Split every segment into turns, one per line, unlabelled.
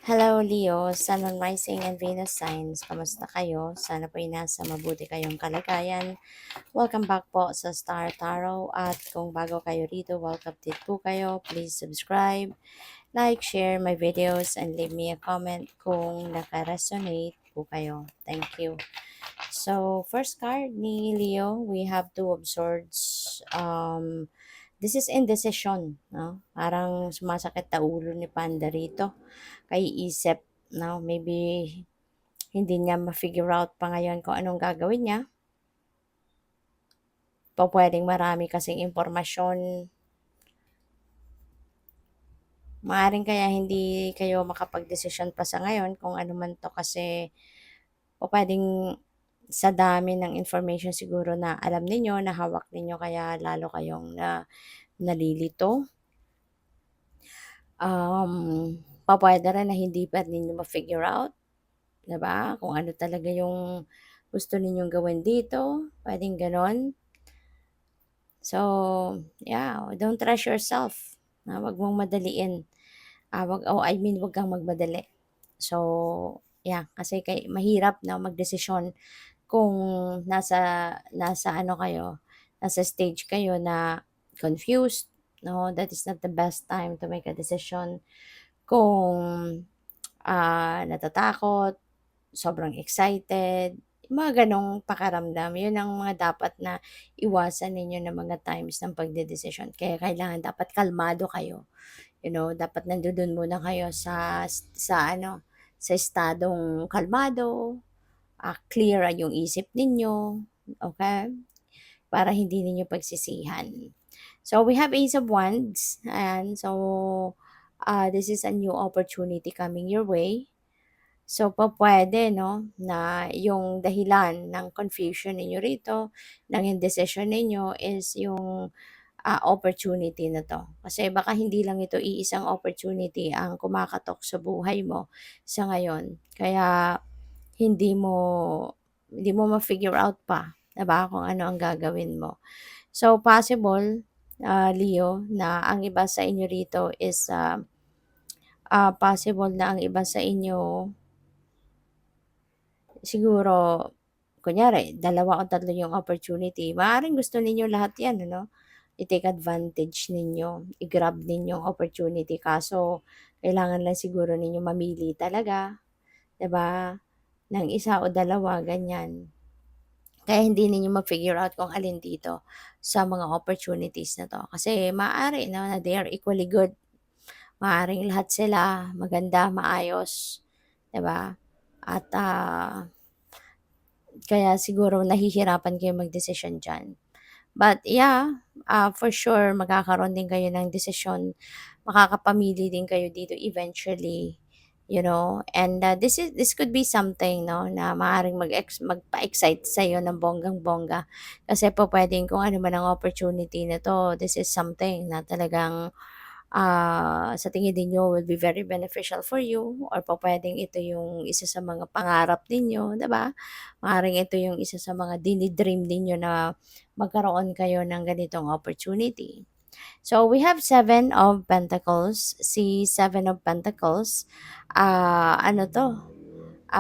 Hello Leo, Sun, Moon, Rising, and Venus signs. Kamusta kayo? Sana po ay nasa mabuti kayong kalagayan. Welcome back po sa Star Tarot at kung bago kayo rito, welcome din po kayo. Please subscribe, like, share my videos, and leave me a comment kung naka-resonate po kayo. Thank you. So, first card ni Leo, we have two of swords. This is indecision, no? Parang sumasakit na ulo ni Panda rito. Kay isip, no? Maybe hindi niya ma-figure out pa ngayon kung anong gagawin niya. Pwedeng marami kasing impormasyon. Maaring kaya hindi kayo makapag-desisyon pa sa ngayon kung ano man to kasi pwedeng sa dami ng information siguro na alam ninyo, na hawak ninyo kaya lalo kayong nalilito. Pwede rin na hindi pa ninyo ma-figure out, 'di ba? Kung ano talaga yung gusto ninyong gawin dito, pwedeng ganon. So, yeah, don't rush yourself. Wag mong madaliin. Wag kang magmadali. So, yeah, kasi mahirap na magdesisyon kung nasa ano kayo, nasa stage kayo na confused, no? That is not the best time to make a decision. Kung natatakot, sobrang excited, mga ganong pakiramdam, yun ang mga dapat na iwasan ninyo ng mga times ng pagdedesisyon. Kaya kailangan dapat kalmado kayo. You know, dapat nandoon muna kayo sa estadong kalmado, clear yung isip ninyo, okay? Para hindi ninyo pagsisihan. So, we have Ace of Wands, and so, this is a new opportunity coming your way. So, pwede, no, na yung dahilan ng confusion ninyo rito, ng indecision ninyo is yung opportunity na to. Kasi baka hindi lang ito iisang opportunity ang kumakatok sa buhay mo sa ngayon. Kaya hindi mo hindi mo ma-figure out pa, 'di ba, kung ano ang gagawin mo. So, possible, Leo, na ang iba sa inyo rito is possible na ang iba sa inyo siguro, kunyari, dalawa o tatlo yung opportunity. Maaaring gusto ninyo lahat yan, ano? I-take advantage ninyo, i-grab ninyo ang opportunity. Kaso, kailangan lang siguro ninyo mamili talaga, 'di ba? Ng isa o dalawa, ganyan. Kaya hindi ninyo ma-figure out kung alin dito sa mga opportunities na to. Kasi maaari, no, na they are equally good. Maaring lahat sila maganda, maayos, 'di ba? At kaya siguro nahihirapan kayo magdesisyon diyan. But yeah, for sure magkakaroon din kayo ng desisyon, makakapamili din kayo dito eventually, you know. And this could be something, no, na maaaring magpa-excite sa iyo ng bonggang-bongga. Kasi po pwedeng kung ano man ang opportunity na to, this is something na talagang sa tingin ninyo will be very beneficial for you, or pwedeng ito yung isa sa mga pangarap ninyo, 'di ba? Maaaring ito yung isa sa mga dinidream ninyo na magkaroon kayo ng ganitong opportunity. So, we have Seven of Pentacles. Si Seven of Pentacles, ano to,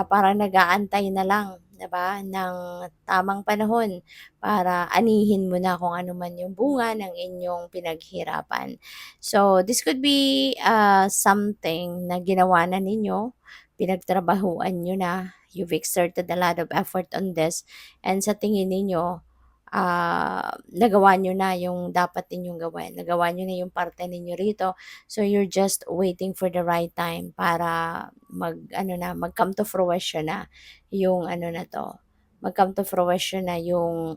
parang nag-aantay na lang, 'di ba, ng tamang panahon para anihin mo na kung ano man yung bunga ng inyong pinaghirapan. So, this could be something na ginawa na ninyo, pinagtrabahuan nyo na, you've exerted a lot of effort on this, and sa tingin ninyo, nagawa nyo na yung dapat ninyong gawin. Nagawa nyo na yung parte ninyo rito. So, you're just waiting for the right time para mag-come to fruition na yung ano na to. Mag-come to fruition na yung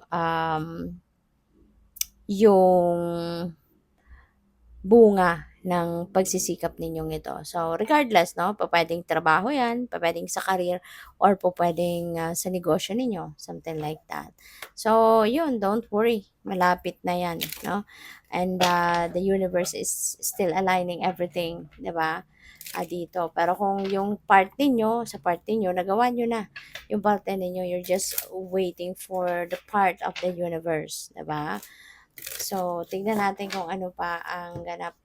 bunga ng pagsisikap ninyong ito. So, regardless, no, pwedeng trabaho yan, pwedeng sa career, or pwedeng sa negosyo ninyo, something like that. So, yun, don't worry, malapit na yan, no? And the universe is still aligning everything, di ba? Dito. Pero kung yung sa part ninyo, nagawa nyo na yung parte ninyo, you're just waiting for the part of the universe, di ba? So, tignan natin kung ano pa ang ganap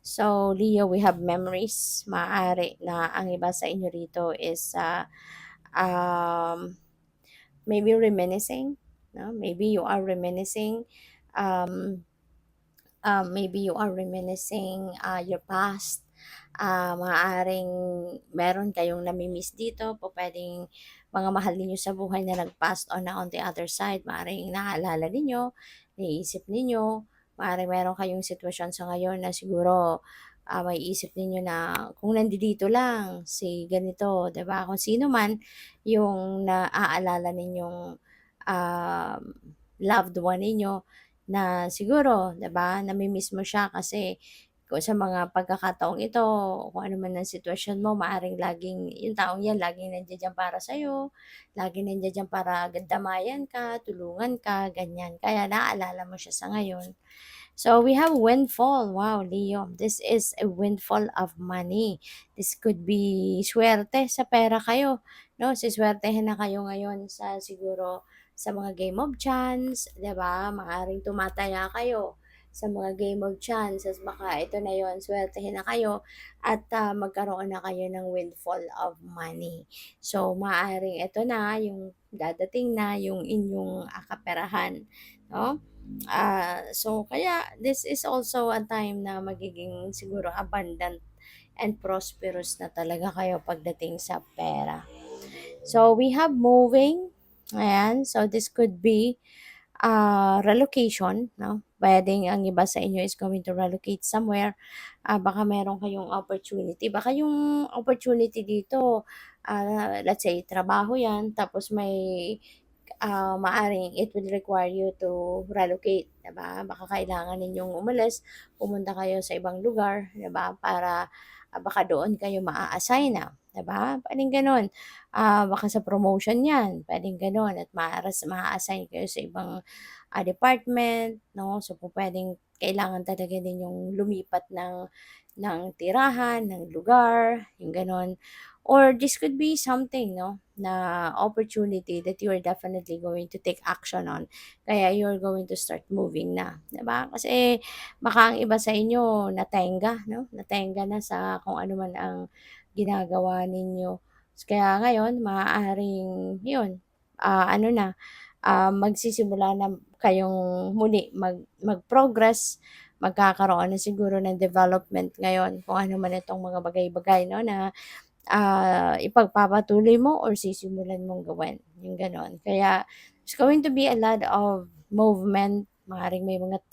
So, Leo, we have memories. Maaari na ang iba sa inyo rito is um, maybe reminiscing. No? Maybe you are reminiscing. Um, maybe you are reminiscing your past. Maaaring meron kayong namimiss dito. Po pwedeng mga mahal ninyo sa buhay na nag-passed on na on the other side. Maaaring naalala ninyo, naiisip ninyo. Maaaring meron kayong sitwasyon sa ngayon na siguro may isip ninyo na kung nandito lang si ganito, 'di ba? Kung sino man yung naaalala ninyong um, loved one ninyo na siguro, 'di ba, nami-miss mo siya kasi kung sa mga pagkakataong ito, kung ano man ang sitwasyon mo, maaaring laging yung taong 'yan laging nandiya diyan para sa'yo, laging nandiya diyan para damayan ka, tulungan ka, ganyan. Kaya naalala mo siya sa ngayon. So we have windfall. Wow, Leo, this is a windfall of money. This could be swerte sa pera kayo, no? Siswertehin na kayo ngayon sa siguro sa mga game of chance, 'di ba? Maaring tumataya kayo sa mga game of chances, baka ito na yon, swertehin na kayo at magkaroon na kayo ng windfall of money. So, maaring ito na yung dadating na yung inyong kaperahan, no? So kaya this is also a time na magiging siguro abundant and prosperous na talaga kayo pagdating sa pera. So we have moving. Ayan. So this could be relocation, no? Puwedeng ang iba sa inyo is going to relocate somewhere. Baka meron kayong opportunity. Baka yung opportunity dito, let's say trabaho 'yan tapos may maaaring it will require you to relocate, 'di ba? Baka kailangan ninyong umalis, pumunta kayo sa ibang lugar, 'di ba? Para baka doon kayo maa-assign na, 'di ba? Puwedeng gano'n. Baka sa promotion 'yan, puwedeng gano'n at maa-assign kayo sa ibang department, 'no? So, pupuwedeng kailangan talaga ninyong lumipat ng tirahan, ng lugar, yung gano'n. Or this could be something, no, na opportunity that you are definitely going to take action on. Kaya you're going to start moving na, 'di ba? Kasi baka ang iba sa inyo natenga, no? Natenga na sa kung ano man ang ginagawa ninyo. Kaya ngayon maaaring 'yun, ano na, magsisimula na kayong muli mag-progress, magkakaroon na siguro ng development ngayon kung ano man itong mga bagay-bagay, no, na ipagpapatuloy mo or sisimulan mong gawin, yung gano'n. Kaya there's going to be a lot of movement, maaaring may mga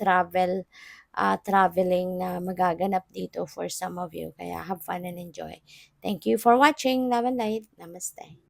traveling na magaganap dito for some of you. Kaya have fun and enjoy. Thank you for watching. Love and light. Namaste.